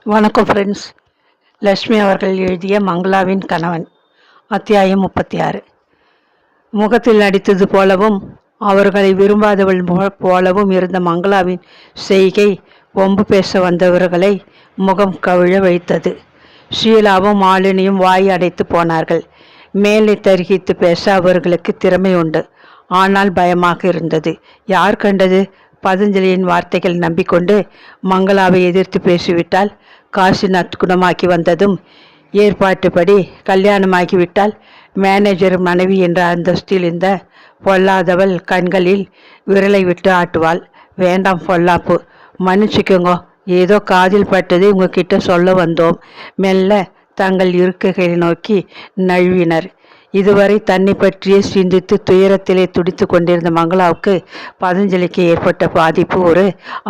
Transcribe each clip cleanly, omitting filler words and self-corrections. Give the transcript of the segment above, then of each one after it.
வணக்கம் ஃப்ரெண்ட்ஸ். லக்ஷ்மி அவர்கள் எழுதிய மங்களாவின் கணவன், அத்தியாயம் 36. முகத்தில் நடித்தது போலவும் அவர்களை விரும்பாதவள் போலவும் இருந்த மங்களாவின் செய்கை ஒம்பு பேச வந்தவர்களை முகம் கவிழ வைத்தது. ஷீலாவும் மாலினியும் வாய் அடைத்து போனார்கள். மேலே தருகித்து பேச அவர்களுக்கு திறமை உண்டு. ஆனால் பயமாக இருந்தது. யார் கண்டது? பதஞ்சலியின் வார்த்தைகள் நம்பிக்கொண்டு மங்களாவை எதிர்த்து பேசிவிட்டால் காசிநாத் குணமாக்கி வந்ததும் ஏற்பாட்டுப்படி கல்யாணமாகிவிட்டால் மேனேஜர் மனைவி என்ற அந்தஸ்தில் இந்த பொல்லாதவள் கண்களில் விரலை விட்டு ஆட்டுவாள். வேண்டாம் பொல்லாப்பு, மன்னிச்சுக்கோங்க, ஏதோ காதில் பட்டது உங்ககிட்ட சொல்ல வந்தோம். மெல்ல தங்கள் இருக்கைகளை நோக்கி நழுவினர். இதுவரை தன்னை பற்றியே சிந்தித்து துயரத்திலே துடித்து கொண்டிருந்த மங்களாவுக்கு பதஞ்சலிக்கு ஏற்பட்ட பாதிப்பு ஒரு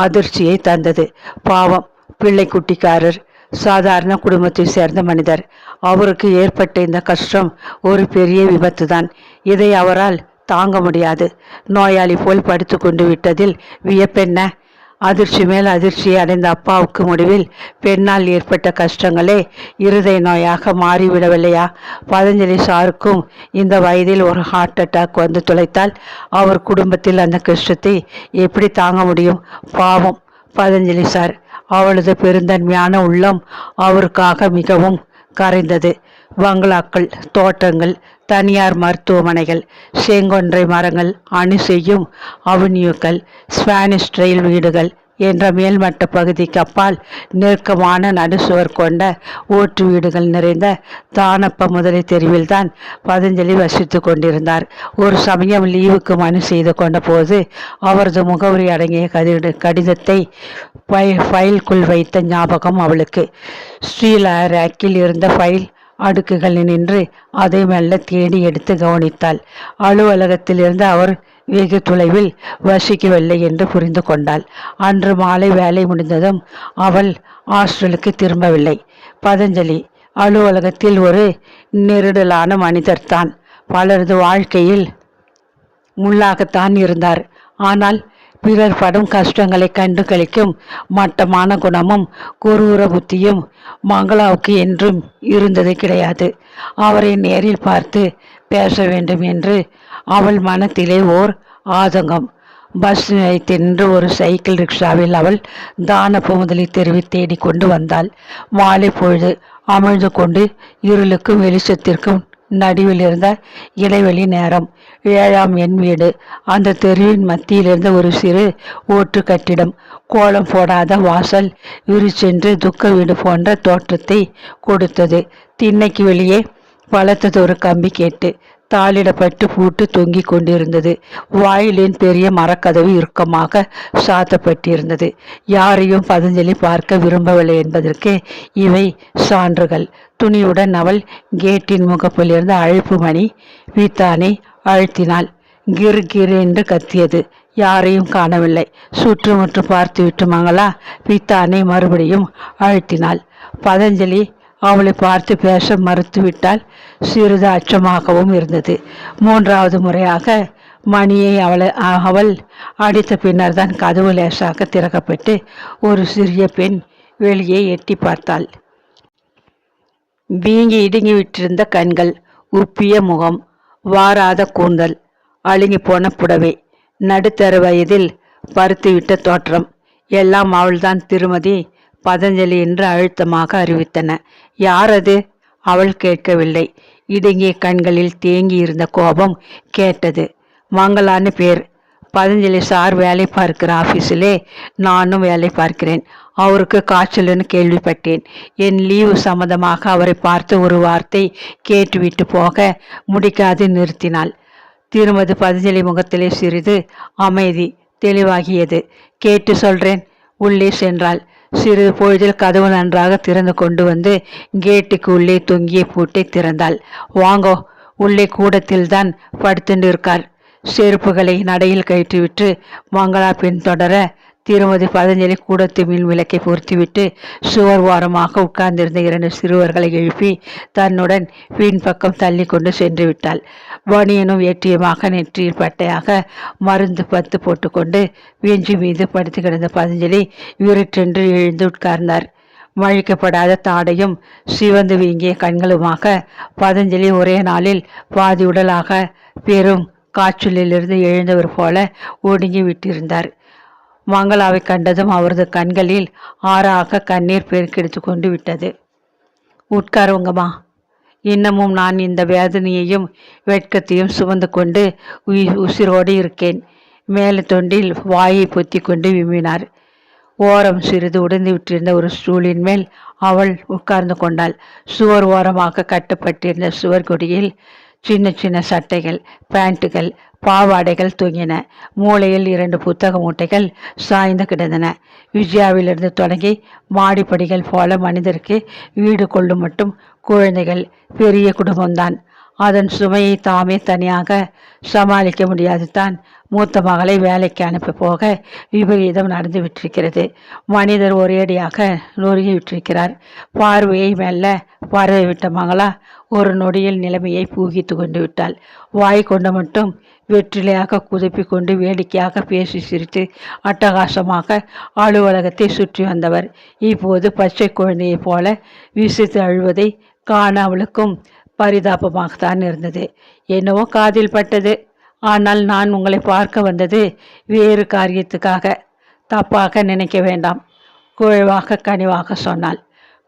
அதிர்ச்சியை தந்தது. பாவம், பிள்ளை குட்டிக்காரர், சாதாரண குடும்பத்தை சேர்ந்த மனிதர். அவருக்கு ஏற்பட்ட இந்த கஷ்டம் ஒரு பெரிய விபத்து தான். இதை அவரால் தாங்க முடியாது. நோயாளி போல் படுத்து கொண்டு விட்டதில் வியப்பென்ன? அதிர்ச்சி மேல் அதிர்ச்சியை அடைந்த அப்பாவுக்கு முடிவில் பெண்ணால் ஏற்பட்ட கஷ்டங்களே இருதய நோயாக மாறிவிடவில்லையா? பதஞ்சலி சாருக்கும் இந்த வயதில் ஒரு ஹார்ட் அட்டாக் வந்து துளைத்தால் அவர் குடும்பத்தில் அந்த கஷ்டத்தை எப்படி தாங்க முடியும்? பாவம் பதஞ்சலி சார். அவளது பெருந்தன்மையான உள்ளம் அவருக்காக மிகவும் கரைந்தது. பங்களாக்கள், தோட்டங்கள், தனியார் மருத்துவமனைகள், செங்கொன்றை மரங்கள் அணி செய்யும் அவென்யூக்கள், ஸ்பானிஷ் ரயில் வீடுகள் என்ற மேல்மட்ட பகுதிக்கு அப்பால் நெருக்கமான நடுசுவர் கொண்ட ஓட்டு வீடுகள் நிறைந்த தானப்ப முதலை தெருவில்தான் பதஞ்சலி வசித்து கொண்டிருந்தார். ஒரு சமயம் லீவுக்கு மனு செய்து கொண்ட போது அவரது முகவரி அடங்கிய கடிதத்தை ஃபைலுக்குள் வைத்த ஞாபகம் அவளுக்கு. ஸ்ரீலா ரேக்கில் இருந்த ஃபைல் அடுக்குகளில் நின்று அதை மெல்ல தேடி எடுத்து கவனித்தாள். அலுவலகத்திலிருந்து அவர் வெகு தொலைவில் வசிக்கவில்லை என்று புரிந்து கொண்டாள். அன்று மாலை வேலை முடிந்ததும் அவள் ஹாஸ்டலுக்கு திரும்பவில்லை. பதஞ்சலி அலுவலகத்தில் ஒரு நெருடலான மனிதர்தான். பலரது வாழ்க்கையில் முள்ளாகத்தான் இருந்தார். ஆனால் பிறர் படும் கஷ்டங்களை கண்டு கழிக்கும் மட்டமான குணமும் குரூர புத்தியும் மங்களாவுக்கு என்றும் இருந்தது கிடையாது. அவரை நேரில் பார்த்து பேச வேண்டும் என்று அவள் மனத்திலே ஓர் ஆதங்கம். பஸ் நிலையத்தின்று ஒரு சைக்கிள் ரிக்ஷாவில் அவள் தானப்ப முதலி தெருவை தேடிக்கொண்டு வந்தாள். மாலை பொழுது அமிழ்ந்து கொண்டு இருளுக்கும் வெளிச்சத்திற்கும் நடுவில் இருந்த இடைவெளி நேரம். 7ஆம் எண் வீடு. அந்த தெருவின் மத்தியிலிருந்த ஒரு சிறு ஓட்டு கட்டிடம். கோலம் போடாத வாசல் விரிச்சென்று துக்க வீடு போன்ற தோற்றத்தை கொடுத்தது. திண்ணைக்கு வெளியே பலத்ததொரு கம்பி கேட்டு தாளிடப்பட்டு பூட்டு தொங்கிக் கொண்டிருந்தது. வாயிலின் பெரிய மரக்கதவு இறுக்கமாக சாத்தப்பட்டிருந்தது. யாரையும் பதஞ்சலி பார்க்க விரும்பவில்லை என்பதற்கு இவை சான்றுகள். துணியுடன் அவள் கேட்டின் முகப்பிலிருந்து அழைப்பு மணி வீத்தானை அழுத்தினாள். கிர் கிர் என்று கத்தியது. யாரையும் காணவில்லை. சுற்றுமுற்று பார்த்துவிட்டு மங்களா வீத்தானை மறுபடியும் அழுத்தினாள். பதஞ்சலி அவளை பார்த்து பேச மறுத்துவிட்டால் சிறிது அச்சமாகவும் இருந்தது. 3வது முறையாக மணியை அவள் அடித்த பின்னர் தான் கதவு லேசாக திறக்கப்பட்டு ஒரு சிறிய பெண் வெளியே எட்டி பார்த்தாள். வீங்கி இடுங்கி விட்டிருந்த கண்கள், உப்பிய முகம், வாராத கூந்தல், அழுங்கி போன புடவை, நடுத்தர வயதில் பருத்திவிட்ட தோற்றம் எல்லாம் அவள்தான் திருமதி பதஞ்சலி என்று அழுத்தமாக அறிவித்தன. யார் அது? அவள் கேட்கவில்லை. இடுங்கிய கண்களில் தேங்கி இருந்த கோபம் கேட்டது. மங்களான்னு பேர். பதஞ்சலி சார் வேலை பார்க்கிற ஆஃபீஸிலே நானும் வேலை பார்க்கிறேன். அவருக்கு காய்ச்சல்னு கேள்விப்பட்டேன். என் லீவு சம்மந்தமாக அவரை பார்த்து ஒரு வார்த்தை கேட்டுவிட்டு போக முடிக்காது நிறுத்தினாள். திருமதி பதஞ்சலி முகத்திலே சிறிது அமைதி தெளிவாகியது. கேட்டு சொல்றேன். உள்ளே சென்றாள். சிறிது பொழுதில் கதவு நன்றாக திறந்து கொண்டு வந்து கேட்டுக்கு உள்ளே தொங்கிய பூட்டை திறந்தாள். வாங்கோ, உள்ளே கூடத்தில்தான் படுத்துண்டு இருக்கார். செருப்புகளை நடையில் கயிற்றுவிட்டு மங்களா பின்தொடர திருமதி பதஞ்சலி கூடத்து மின் விளக்கை பொருத்திவிட்டு சுவர் ஓரமாக உட்கார்ந்திருந்த 2 சிறுவர்களை எழுப்பி தன்னுடன் பின்பக்கம் தள்ளி கொண்டு சென்று விட்டாள். பனியனும் வேட்டியுமாக நெற்றியில் பட்டையாக மருந்து பத்து போட்டுக்கொண்டு வெஞ்சி மீது படுத்து கிடந்த பதஞ்சலி விருட்டென்று எழுந்து உட்கார்ந்தார். மழிக்கப்படாத தாடையும் சிவந்து வீங்கிய கண்களுமாக பதஞ்சலி ஒரே நாளில் பாதி உடலாக பெரும் காய்ச்சலிலிருந்து எழுந்தவர் போல ஒடுங்கி விட்டிருந்தார். மங்களாவை கண்டதும் அவரது கண்களில் ஆறாக கண்ணீர் பெருக்கெடுத்து கொண்டு விட்டது. உட்காருங்கம்மா. இன்னமும் நான் இந்த வேதனையையும் வெட்கத்தையும் சுமந்து கொண்டு உசிரோடு இருக்கேன். மேலே தொண்டில் வாயை பொத்தி கொண்டு விம்மினார். ஓரம் சிறிது உடைந்து விட்டிருந்த ஒரு ஸ்டூலின் மேல் அவள் உட்கார்ந்து கொண்டாள். சுவர் ஓரமாக கட்டப்பட்டிருந்த சுவர் கொடியில் சின்ன சின்ன சட்டைகள், பேண்ட்டுகள், பாவாடைகள் தொங்கின. மூளையில் 2 புத்தக மூட்டைகள் சாய்ந்து கிடந்தன. விஜயாவிலிருந்து தொடங்கி மாடிப்படிகள் போல மனிதருக்கு வீடு கொள்ளும் மட்டும் குழந்தைகள், பெரிய குடும்பம்தான். அதன் சுமையை தாமே தனியாக சமாளிக்க முடியாது தான் மூத்த மகளை வேலைக்கு அனுப்ப போக விபரீதம் நடந்து விட்டிருக்கிறது. மனிதர் ஒரேடியாக நொறுங்கி விட்டிருக்கிறார். பார்வையை மெல்ல பார்வைவிட்ட மகளா ஒரு நொடியில் நிலைமையை பூகித்து கொண்டு விட்டாள். வாய் கொண்ட மட்டும் வெற்றிலையாக குதிப்பி கொண்டு வேடிக்கையாக பேசி சிரித்து அட்டகாசமாக அலுவலகத்தை சுற்றி வந்தவர் இப்போது பச்சை குழந்தையைப் போல விசித்து அழுவதை காண அவளுக்கும் பரிதாபமாகத்தான் இருந்தது. என்னவோ காதில் பட்டது. ஆனால் நான் உங்களை பார்க்க வந்தது வேறு காரியத்துக்காக. தப்பாக நினைக்க வேண்டாம், குழைவாக கனிவாக சொன்னாள்.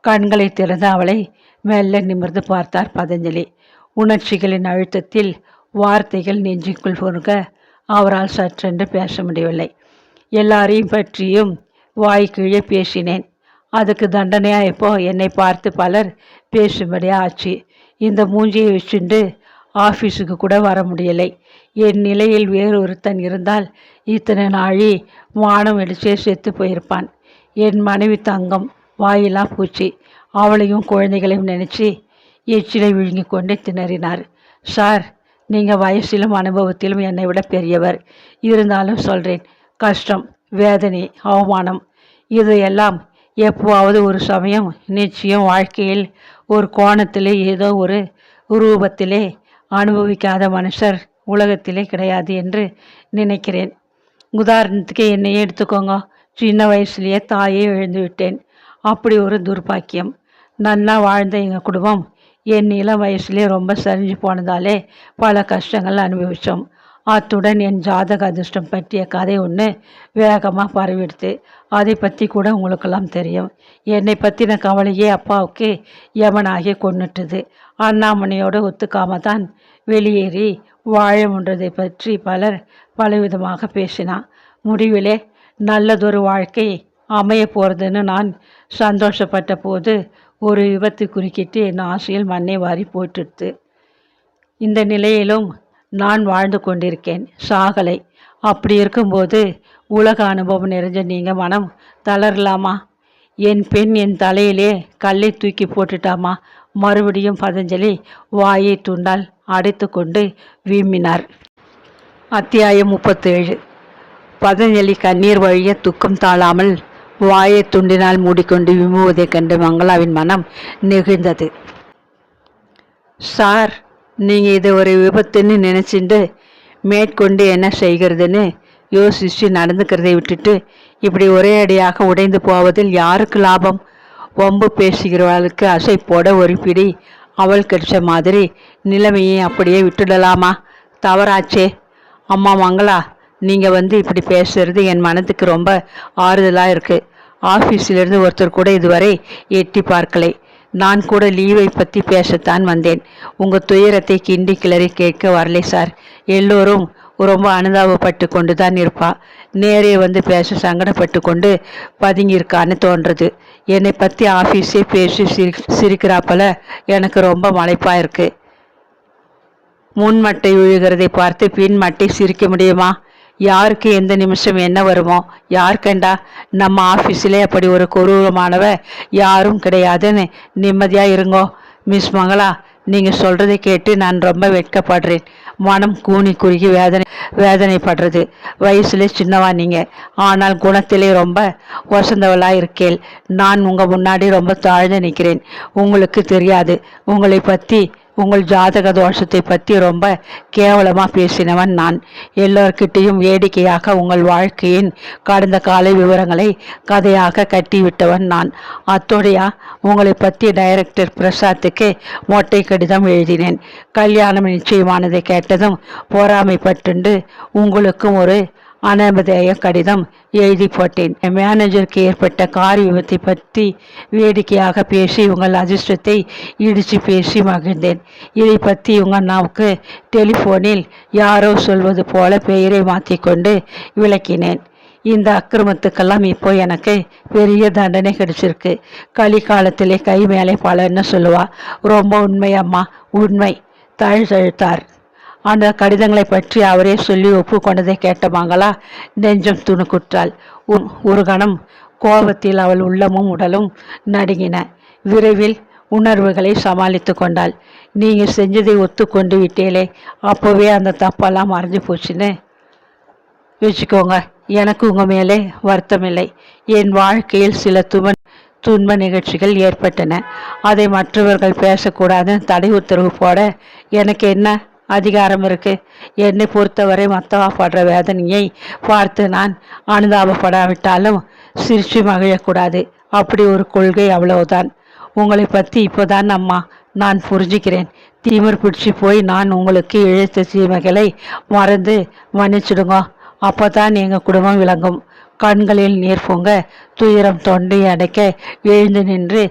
கண்களை திறந்து அவளை மெல்ல நிமிர்ந்து பார்த்தார் பதஞ்சலி. உணர்ச்சிகளின் அழுத்தத்தில் வார்த்தைகள் நெஞ்சுக்குள் பொறுக்க அவரால் சற்றென்று பேச முடியவில்லை. எல்லாரையும் பற்றியும் வாய்க்கீழே பேசினேன். அதுக்கு தண்டனையா இப்போ என்னை பார்த்து பலர் பேசும்படியா ஆச்சு. இந்த மூஞ்சியை வச்சுண்டு ஆஃபீஸுக்கு கூட வர முடியலை. என் நிலையில் வேறு ஒருத்தன் இருந்தால் இத்தனை நாழி மானம் அடிச்சே செத்து போயிருப்பான். என் மனைவி தங்கம் வாயிலா பூச்சி. அவளையும் குழந்தைகளையும் நினச்சி எச்சிலை விழுங்கி கொண்டே திணறினார். சார், நீங்கள் வயசிலும் அனுபவத்திலும் என்னை விட பெரியவர். இருந்தாலும் சொல்கிறேன், கஷ்டம், வேதனை, அவமானம் இதையெல்லாம் எப்போவாவது ஒரு சமயம் நிச்சயம் வாழ்க்கையில் ஒரு கோணத்திலே ஏதோ ஒரு ரூபத்திலே அனுபவிக்காத மனுஷர் உலகத்திலே கிடையாது என்று நினைக்கிறேன். உதாரணத்துக்கு என்னையே எடுத்துக்கோங்க. சின்ன வயசுலேயே தாயை இழந்து விட்டேன். அப்படி ஒரு துர்பாக்கியம். நன்னா வாழ்ந்த எங்கள் குடும்பம் என் இளம் வயசுலேயே ரொம்ப சரிஞ்சு போனதாலே பல கஷ்டங்கள் அனுபவித்தோம். அத்துடன் என் ஜாதக அதிர்ஷ்டம் பற்றிய கதை ஒன்று வேகமாக பரவிடுது. அதை பற்றி கூட உங்களுக்கெல்லாம் தெரியும். என்னை பற்றின கவலையே அப்பாவுக்கு யமனாகி கொண்டுட்டுது. அண்ணாமணியோடு ஒத்துக்காம தான் வெளியேறி வாழ முன்றதை பற்றி பலர் பலவிதமாக பேசினான். முடிவிலே நல்லதொரு வாழ்க்கை அமைய போகிறதுன்னு நான் சந்தோஷப்பட்ட போது ஒரு விபத்து குறுக்கிட்டு என் ஆசையில் மண்ணை வாரி போட்டுடுது. இந்த நிலையிலும் நான் வாழ்ந்து கொண்டிருக்கேன், சாகலை. அப்படி இருக்கும்போது உலக அனுபவம் நிறைஞ்ச நீங்கள் மனம் தளரலாமா? என் பெண் என் தலையிலே கல்லை தூக்கி போட்டுட்டாமா? மறுபடியும் பதஞ்சலி வாயை துண்டால் அடைத்து கொண்டு வீம்பினார். அத்தியாயம் 37. பதஞ்சலி கண்ணீர் வழிய துக்கம் தாழாமல் வாயை துண்டினால் மூடிக்கொண்டு விம்புவதைக் கண்டு மங்களாவின் மனம் நெகிழ்ந்தது. சார், நீங்கள் இது ஒரு விபத்துன்னு நினச்சிட்டு மேற்கொண்டு என்ன செய்கிறதுன்னு யோசித்து நடந்துக்கிறதை விட்டுட்டு இப்படி ஒரே அடியாக உடைந்து போவதில் யாருக்கு லாபம்? வம்பு பேசுகிறவளுக்கு அசை போட ஒரு பிடி அவள் கிடைச்ச மாதிரி நிலைமையை அப்படியே விட்டுடலாமா? தவறாச்சே. அம்மா மங்களா, நீங்கள் இப்படி பேசுறது என் மனத்துக்கு ரொம்ப ஆறுதலாக இருக்குது. ஆஃபீஸிலிருந்து ஒருத்தர் கூட இதுவரை எட்டி பார்க்கலை. நான் கூட லீவை பற்றி பேசத்தான் வந்தேன். உங்கள் துயரத்தை கிண்டி கிளறி கேட்க வரலை சார். எல்லோரும் ரொம்ப அனுதாபப்பட்டு கொண்டு தான் இருப்பா. நேரே பேச சங்கடப்பட்டு கொண்டு பதுங்கியிருக்கான்னு தோன்றுறது. என்னை பற்றி ஆஃபீஸே பேசி சிரிக்கிறாப்பல எனக்கு ரொம்ப மலைப்பாக இருக்கு. முன்மட்டை விழுகிறதை பார்த்து பின் மட்டை சிரிக்க முடியுமா? யாருக்கு எந்த நிமிஷம் என்ன வருமோ யார் கண்டா? நம்ம ஆஃபீஸிலே அப்படி ஒரு கொடூரமானவ யாரும் கிடையாதுன்னு நிம்மதியாக இருங்கோ. மிஸ் மங்களா, நீங்கள் சொல்கிறதை கேட்டு நான் ரொம்ப வெட்கப்படுறேன். மனம் கூனி குறுகி வேதனைப்படுறது. வயசுல சின்னவா நீங்கள், ஆனால் குணத்திலே ரொம்ப வசந்தவளாக இருக்கேள். நான் உங்கள் முன்னாடி ரொம்ப தாழ்ந்து நிற்கிறேன். உங்களுக்கு தெரியாது. உங்களை பற்றி உங்கள் ஜாதக தோஷத்தை பற்றி ரொம்ப கேவலமாக பேசினவன் நான். எல்லோர்கிட்டையும் வேடிக்கையாக உங்கள் வாழ்க்கையின் கடந்த கால விவரங்களை கதையாக கட்டிவிட்டவன் நான். அத்தோடையா உங்களை பற்றி டைரக்டர் பிரசாத்துக்கு மொட்டை கடிதம் எழுதினேன். கல்யாணம் நிச்சயமானதை கேட்டதும் பொறாமைப்பட்டுண்டு உங்களுக்கும் ஒரு அனபதேய கடிதம் எழுதி போட்டேன். மேனேஜருக்கு ஏற்பட்ட கார் விபத்தை பற்றி வேடிக்கையாக பேசி உங்கள் அதிர்ஷ்டத்தை இடித்து பேசி மகிழ்ந்தேன். இதை பற்றி உங்கள் அண்ணாவுக்கு டெலிஃபோனில் யாரோ சொல்வது போல பெயரை மாற்றிக்கொண்டு விளக்கினேன். இந்த அக்கிரமத்துக்கெல்லாம் இப்போ எனக்கு பெரிய தண்டனை கிடைச்சிருக்கு. கலிகாலத்திலே கை மேலே பலன்னு சொல்லுவா. ரொம்ப உண்மை அம்மா, உண்மை தழுத்தழுத்தார். அந்த கடிதங்களை பற்றி அவரே சொல்லி ஒப்புக்கொண்டதை கேட்ட மங்களா நெஞ்சம் துணுக்குற்றாள். ஒரு கணம் கோபத்தில் அவள் உள்ளமும் உடலும் நடுங்கின. விரைவில் உணர்வுகளை சமாளித்து கொண்டாள். நீங்கள் செஞ்சதை ஒத்துக்கொண்டு விட்டேலே, அப்போவே அந்த தப்பெல்லாம் மறைஞ்சு போச்சுன்னு வச்சுக்கோங்க. எனக்கு உங்கள் மேலே வருத்தமில்லை. என் வாழ்க்கையில் சில துன்ப நிகழ்ச்சிகள் ஏற்பட்டன. அதை மற்றவர்கள் பேசக்கூடாதுன்னு தடை உத்தரவு போட எனக்கு என்ன அதிகாரம் இருக்கு? என்னை பொறுத்தவரை மற்றவா படுற வேதனையை பார்த்து நான் அனுதாபப்படாவிட்டாலும் சிரிச்சு மகிழக்கூடாது. அப்படி ஒரு கொள்கை, அவ்வளவுதான். உங்களை பற்றி இப்போதான் அம்மா நான் புரிஞ்சுக்கிறேன். தீமர் பிடிச்சி போய் நான் உங்களுக்கு இழுத்த தீமைகளை மறந்து மன்னிச்சிடுங்க. அப்போதான் எங்கள் குடும்பம் விளங்கும். கண்களில் நீர் பொங்க துயரம் தொண்டை அடைக்க எழுந்து நின்று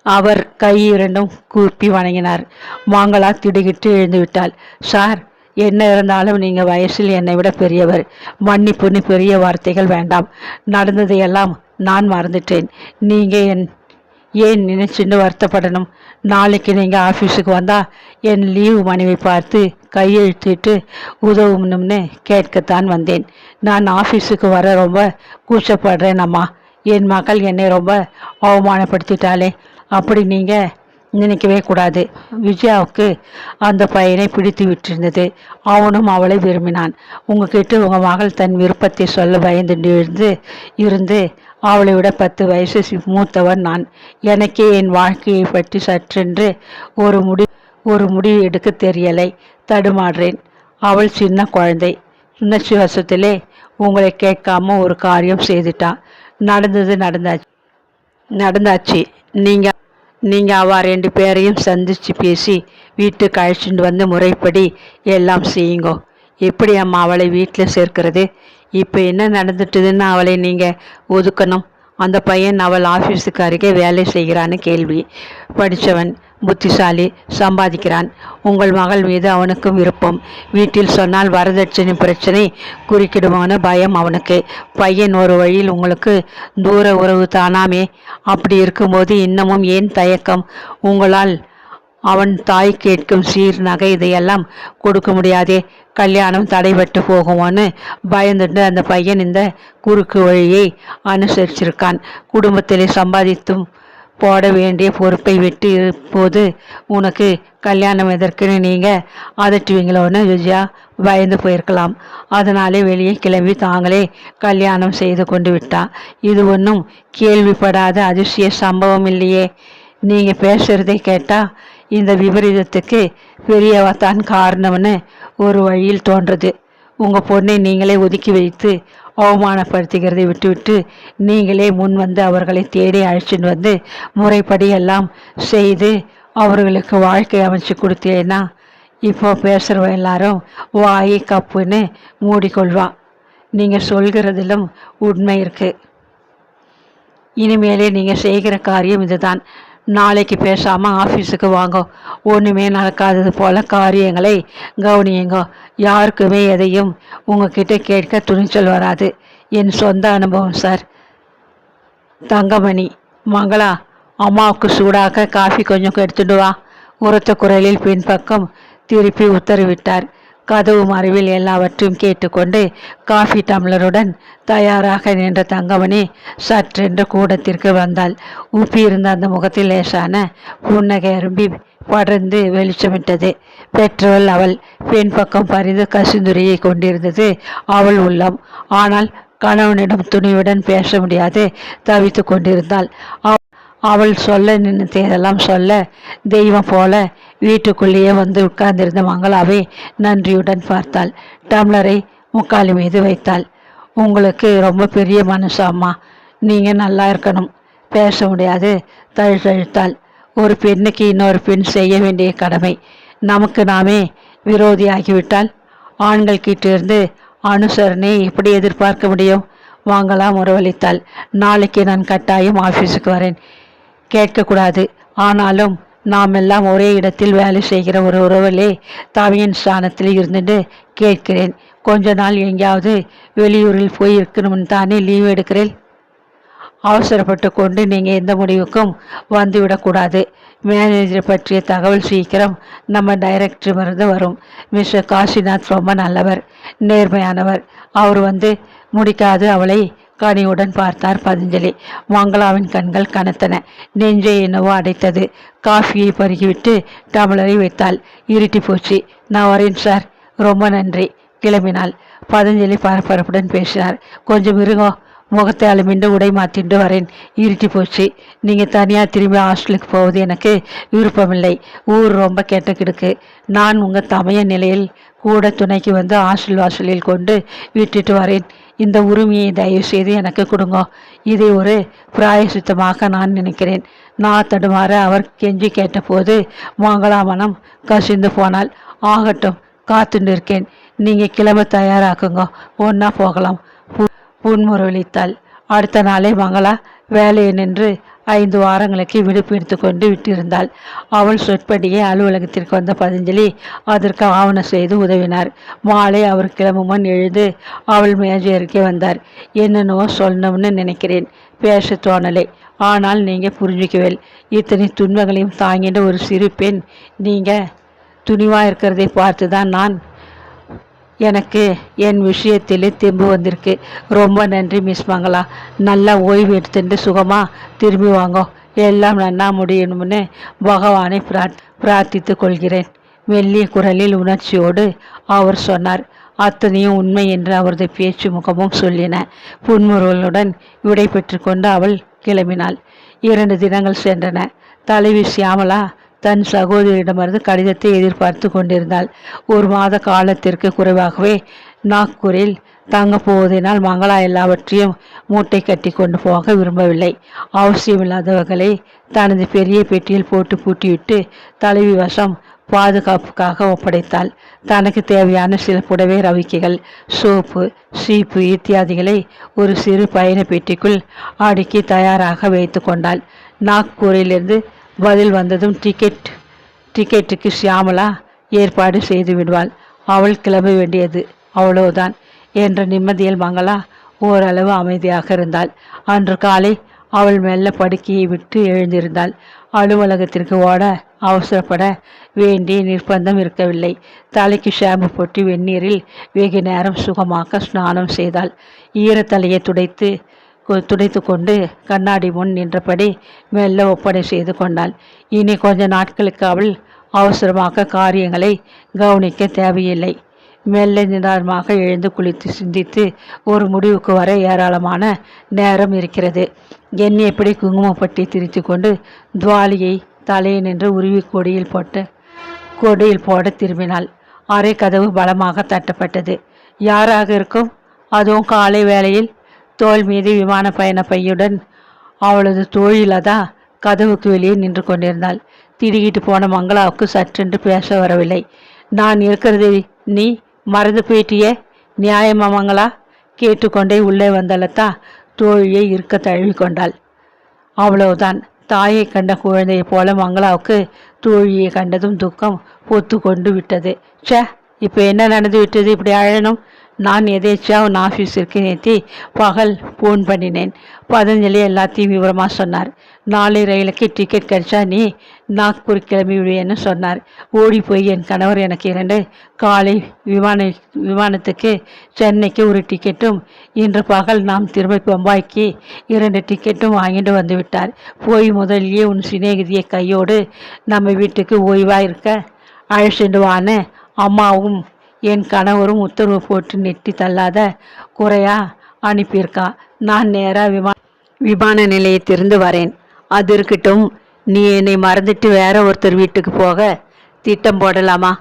அவர் கை இரண்டும் கூப்பி வணங்கினார். மாங்களா திடுகிட்டு எழுந்து விட்டாள். சார், என்ன இருந்தாலும் நீங்கள் வயசில் என்னை விட பெரியவர். மன்னிப்புன்னு பெரிய வார்த்தைகள் வேண்டாம். நடந்ததையெல்லாம் நான் மறந்துட்டேன். நீங்கள் ஏன் நினைச்சுன்னு வருத்தப்படணும்? நாளைக்கு நீங்கள் ஆஃபீஸுக்கு வந்தால் என் லீவு மனைவி பார்த்து கையெழுத்திட்டு உதவணும்னு கேட்கத்தான் வந்தேன். நான் ஆஃபீஸுக்கு வர ரொம்ப கூச்சப்படுறேன் அம்மா. என் மகள் என்னை ரொம்ப அவமானப்படுத்திட்டாளே. அப்படி நீங்கள் நினைக்கவே கூடாது. விஜயாவுக்கு அந்த பையனை பிடித்து விட்டிருந்தது. அவனும் அவளை விரும்பினான். உங்ககிட்ட உங்கள் மகள் தன் விருப்பத்தை சொல்ல பயந்து இருந்து அவளை விட 10 வயசு மூத்தவன் நான். எனக்கே என் வாழ்க்கையை பற்றி சற்றென்று ஒரு முடிவு எடுக்க தெரியலை. தடுமாறுறேன். அவள் சின்ன குழந்தை. உணர்ச்சி வசத்திலே உங்களை கேட்காம ஒரு காரியம் செய்துட்டான். நடந்தது நடந்தாச்சு. நீங்கள் அவ 2 பேரையும் சந்திச்சு பேசி வீட்டுக்கு அழைச்சிட்டு வந்து முறைப்படி எல்லாம் செய்யுங்கோ. எப்படி அம்மா அவளை வீட்டில் சேர்க்கிறது? இப்போ என்ன நடந்துட்டுதுன்னு அவளை நீங்கள் ஒதுக்கணும்? அந்த பையன் அவள் ஆஃபீஸுக்கு அருகே வேலை செய்கிறான்னு கேள்வி. படித்தவன், புத்திசாலி, சம்பாதிக்கிறான். உங்கள் மகள் மீது அவனுக்கும் விருப்பம். வீட்டில் சொன்னால் வரதட்சணை பிரச்சனை குறுக்கிடுமான பயம் அவனுக்கு. பையன் ஒரு வழியில் உங்களுக்கு தூர உறவு தானாமே. அப்படி இருக்கும்போது இன்னமும் ஏன் தயக்கம்? உங்களால் அவன் தாய் கேட்கும் சீர், நகை இதையெல்லாம் கொடுக்க முடியாதே. கல்யாணம் தடைபட்டு போகுமோன்னு பயந்துட்டு அந்த பையன் இந்த குறுக்கு வழியை அனுசரிச்சிருக்கான். குடும்பத்திலே சம்பாதித்தும் போட வேண்டிய பொறுப்பை விட்டு இப்போது உனக்கு கல்யாணம் எதற்குன்னு நீங்கள் அதட்டுவீங்களோன்னு விஜயா பயந்து போயிருக்கலாம். அதனாலே வெளியே கிளம்பி தாங்களே கல்யாணம் செய்து கொண்டு விட்டா. இது ஒன்றும் கேள்விப்படாத அதிசய சம்பவம் இல்லையே. நீங்கள் பேசுகிறதை கேட்டால் இந்த விபரீதத்துக்கு பெரியவத்தான் காரணம்னு ஒரு வழியில் தோன்றுறது. உங்கள் பொண்ணை நீங்களே ஒதுக்கி வைத்து அவமானப்படுத்துகிறதை விட்டுவிட்டு நீங்களே முன் வந்து அவர்களை தேடி அழைச்சிட்டு வந்து முறைப்படி எல்லாம் செய்து அவர்களுக்கு வாழ்க்கை அமைச்சு கொடுத்தேன்னா இப்போ பேசுகிறவ எல்லாரும் வாயை கப்புன்னு மூடிக்கொள்வான். நீங்கள் சொல்கிறதிலும் உண்மை இருக்குது. இனிமேலே நீங்கள் செய்கிற காரியம் இதுதான். நாளைக்கு பேசாமல் ஆஃபீஸுக்கு வாங்க. ஒன்றுமே நடக்காதது போல் காரியங்களை கவனியுங்க. யாருக்குமே எதையும் உங்ககிட்ட கேட்க துணிச்சல் வராது. என் சொந்த அனுபவம் சார். தங்கமணி, மங்களா, அம்மாவுக்கு சூடாக காஃபி கொஞ்சம் எடுத்துட்டு வா. உரத்த குரலில் பின்பக்கம் திருப்பி உத்தரவிட்டார். கதவு மறைவில் எல்லாவற்றையும் கேட்டுக்கொண்டு காஃபி டம்ளருடன் தயாராக நின்ற தங்கமணி சற்றென்று கூடத்திற்கு வந்தாள். உப்பியிருந்த அந்த முகத்தில் லேசான புன்னகை அரும்பி படர்ந்து வெளிச்சமிட்டது. பெற்றவள் அவள். பெண் பக்கம் பறிந்து கசிந்துரையை கொண்டிருந்தது அவள் உள்ளம். ஆனால் கணவனிடம் துணிவுடன் பேச முடியாது தவித்து கொண்டிருந்தாள். அவள் சொல்ல நினைத்ததெல்லாம் சொல்ல தெய்வம் போல வீட்டுக்குள்ளேயே வந்து உட்கார்ந்திருந்த மங்களாவை நன்றியுடன் பார்த்தாள். டம்ளரை முக்காலி மீது வைத்தாள். உங்களுக்கு ரொம்ப பெரிய மனசு அம்மா, நீங்கள் நல்லா இருக்கணும். பேச முடியாது தழுத்தழுத்தாள். ஒரு பெண்ணுக்கு இன்னொரு பெண் செய்ய வேண்டிய கடமை. நமக்கு நாமே விரோதியாகிவிட்டால் ஆண்கள் கிட்டிருந்து அனுசரணை எப்படி எதிர்பார்க்க முடியும்? வாங்கலாம் முறவளித்தாள். நாளைக்கு நான் கட்டாயம் ஆஃபீஸுக்கு வரேன். கேட்கக்கூடாது, ஆனாலும் நாம் எல்லாம் ஒரே இடத்தில் வேலை செய்கிற ஒரு உறவிலே தவையின் ஸ்தானத்தில் இருந்துட்டு கேட்கிறேன். கொஞ்ச நாள் எங்கேயாவது வெளியூரில் போய் இருக்கணும்னு தானே லீவ் எடுக்கிறேன். அவசரப்பட்டு கொண்டு நீங்கள் எந்த முடிவுக்கும் வந்துவிடக்கூடாது. மேனேஜரை பற்றிய தகவல் சீக்கிரம் நம்ம டைரக்டரிலிருந்து வரும். மிஸ்டர் காசிநாத் ரொம்ப நல்லவர், நேர்மையானவர். அவர் வந்து முடிக்காது அவளை கனிவுடன் பார்த்தார் பதஞ்சலி. மங்களாவின் கண்கள் கனத்தன. நெஞ்சை என்னவோ அடைத்தது. காஃபியை பருகிவிட்டு டம்ளரை வைத்தாள். இருட்டி போச்சு. நான் வரேன் சார். ரொம்ப நன்றி. கிளம்பினாள். பதஞ்சலி பரபரப்புடன் பேசினார். கொஞ்சம் இருங்கோ, முகத்தை அலுமிண்டு உடை மாற்றிண்டு வரேன். இருட்டி போச்சு. நீங்கள் தனியாக திரும்பி ஹாஸ்டலுக்கு போவது எனக்கு விருப்பமில்லை. ஊர் ரொம்ப கெட்ட கிடுக்கு. நான் உங்கள் தமைய நிலையில் கூட துணைக்கு வந்து ஹாஸ்டல் வாசலில் கொண்டு விட்டுட்டு வரேன். இந்த உரிமையை தயவு செய்து எனக்கு கொடுங்க. இதை ஒரு பிராயசித்தமாக நான் நினைக்கிறேன். நான் தடுமாற அவர் கெஞ்சி கேட்டபோது மங்களா மனம் கசிந்து போனால், ஆகட்டும், காத்துட்டு இருக்கேன். நீங்கள் கிளம்ப தயாராக்குங்க, ஒன்றா போகலாம் புன்முறுவலித்தாள். அடுத்த நாளே மங்களா வேலையை நின்று 5 வாரங்களுக்கு விடுப்பு எடுத்துக்கொண்டு விட்டிருந்தாள். அவள் சொற்படியே அலுவலகத்திற்கு வந்த பதஞ்சலி அதற்கு ஆவணம் செய்து உதவினார். மாலை அவர் கிளம்புமன் எழுந்து அவள் மேஜையருக்கே வந்தார். என்னென்னவோ சொல்லணும்னு நினைக்கிறேன், பேச தோணலை. ஆனால் நீங்கள் புரிஞ்சுக்குவேல். இத்தனை துன்பங்களையும் தாங்கின்ற ஒரு சிறு பெண் நீங்கள் துணிவாக இருக்கிறதை பார்த்து தான் எனக்கு என் விஷயத்திலே தெம்பு வந்திருக்கு. ரொம்ப நன்றி மிஸ் மங்களா. நல்லா ஓய்வு எடுத்துட்டு சுகமாக திரும்பி வாங்கோ. எல்லாம் நன்னா முடியணும்னு பகவானை பிரார்த்தித்து கொள்கிறேன். மெல்லிய குரலில் உணர்ச்சியோடு அவர் சொன்னார். அத்தனையும் உண்மை என்று அவரது பேச்சு முகமும் சொல்லின. புன்முறுவலுடன் விடை பெற்று கொண்டு அவள் கிளம்பினாள். 2 தினங்கள் சென்றன. தலைவி சியாமலா தன் சகோதரியிடமிருந்து கடிதத்தை எதிர்பார்த்து கொண்டிருந்தாள். 1 மாத காலத்திற்கு குறைவாகவே நாக்பூரில் தங்கப் போவதனால் மங்களா எல்லாவற்றையும் மூட்டை கட்டி கொண்டு போக விரும்பவில்லை. அவசியமில்லாதவர்களை தனது பெரிய பெட்டியில் போட்டு பூட்டிவிட்டு தலைவி வசம் பாதுகாப்புக்காக ஒப்படைத்தாள். தனக்கு தேவையான சில புடவை ரவிக்கைகள், சோப்பு, சீப்பு இத்தியாதிகளை ஒரு சிறு பயண பெட்டிக்குள் அடுக்கி தயாராக வைத்து கொண்டாள். நாக்பூரிலிருந்து பதில் வந்ததும் டிக்கெட்டுக்கு சியாமலா ஏற்பாடு செய்து விடுவாள். அவள் கிளம்ப வேண்டியது அவ்வளவுதான் என்ற நிம்மதியில் மங்களா ஓரளவு அமைதியாக இருந்தாள். அன்று காலை அவள் மெல்ல படுக்கையை விட்டு எழுந்திருந்தாள். அலுவலகத்திற்கு ஓட அவசரப்பட வேண்டிய நிர்பந்தம் இருக்கவில்லை. தலைக்கு ஷாம்பு போட்டு வெந்நீரில் வெகு நேரம் சுகமாக ஸ்நானம் செய்தாள். ஈரத்தலையை துடைத்து கொண்டு கண்ணாடி முன் நின்றபடி மெல்ல ஒப்படை செய்து கொண்டாள். இனி கொஞ்ச நாட்களுக்கு அவள் அவசரமாக காரியங்களை கவனிக்க தேவையில்லை. மெல்ல நிதானமாக எழுந்து குளித்து சிந்தித்து ஒரு முடிவுக்கு வர ஏராளமான நேரம் இருக்கிறது. எண்ணெயப்படி குங்குமப்பட்டி திரித்து கொண்டு துவாலியை தலையை நின்று உருவி கொடியில் போட திரும்பினாள். அரை கதவு பலமாக தட்டப்பட்டது. யாராக இருக்கும்? அதுவும் காலை வேளையில்? தோள் மீது விமான பயண பையுடன் அவளது தோழிலதா கதவுக்கு வெளியே நின்று கொண்டிருந்தாள். திடுகிட்டு போன மங்களாவுக்கு சற்றென்று பேச வரவில்லை. நான் இருக்கிறது நீ மறந்து போயிட்டியே, நியாயமா மங்களா? கேட்டுக்கொண்டே உள்ளே வந்தலத்தா தோழியை இருக்க தழுவி கொண்டாள். அவ்வளவுதான். தாயை கண்ட குழந்தையை போல மங்களாவுக்கு தோழியை கண்டதும் துக்கம் பொத்து கொண்டு விட்டது. சே, இப்போ என்ன நடந்து விட்டது? இப்படி அழணும்? நான் எதேச்சா உன் ஆஃபீஸிற்கு நேற்றி பகல் ஃபோன் பண்ணினேன். பதஞ்சலி எல்லாத்தையும் விவரமாக சொன்னார். நாளை ரயிலுக்கு டிக்கெட் கிடைச்சா நீ நாக்பூர் கிளம்பி விடுவேன்னு சொன்னார். ஓடி போய் என் கணவர் எனக்கு 2 காலை விமானத்துக்கு சென்னைக்கு ஒரு டிக்கெட்டும் இன்று பகல் நாம் திரும்ப பம்பாய்க்கு 2 டிக்கெட்டும் வாங்கிட்டு வந்து விட்டார். போய் முதலியே உன் சிநேகிதியை கையோடு நம்ம வீட்டுக்கு ஓய்வாக இருக்க அழைச்சிட்டு வான்னு அம்மாவும் என் கணவரும் உத்தரவு போட்டு நெட்டி தள்ளாத குறையா அனுப்பியிருக்கா. நான் நேராக விமான நிலையத்திலிருந்து வரேன். அது இருக்கட்டும், நீ என்னை மறந்துட்டு வேற ஒருத்தர் வீட்டுக்கு போக திட்டம் போடலாமா?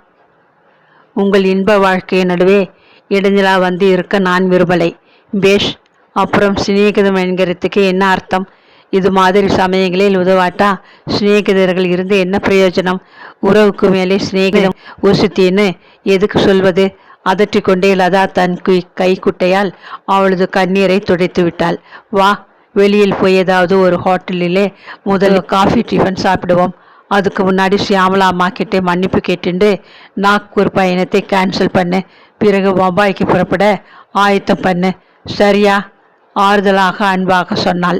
உங்கள் இன்ப வாழ்க்கைய நடுவே இடைஞ்சலா வந்து இருக்க நான் விரும்பலை. பேஷ். அப்புறம் சிநேகிதம் என்கிறதுக்கு என்ன அர்த்தம்? இது மாதிரி சமயங்களில் உதவாட்டா சிநேகிதர்கள் இருந்து என்ன பிரயோஜனம்? உறவுக்கு மேலே சிநேகிதம் உசுத்தின்னு எதுக்கு சொல்வது? அதற்றிக்கொண்டே லதா தன் கைக்குட்டையால் அவளது கண்ணீரை துடைத்து விட்டாள். வா, வெளியில் போய் ஏதாவது ஒரு ஹோட்டலிலே முதல்ல காஃபி டிஃபன் சாப்பிடுவோம். அதுக்கு முன்னாடி ஷியாமலா அம்மா கிட்டே மன்னிப்பு கேட்டுண்டு நாக்பூர் பயணத்தை கேன்சல் பண்ணு. பிறகு பம்பாய்க்கு புறப்பட ஆயத்தம் பண்ணு. சரியா? ஆறுதலாக அன்பாக சொன்னாள்.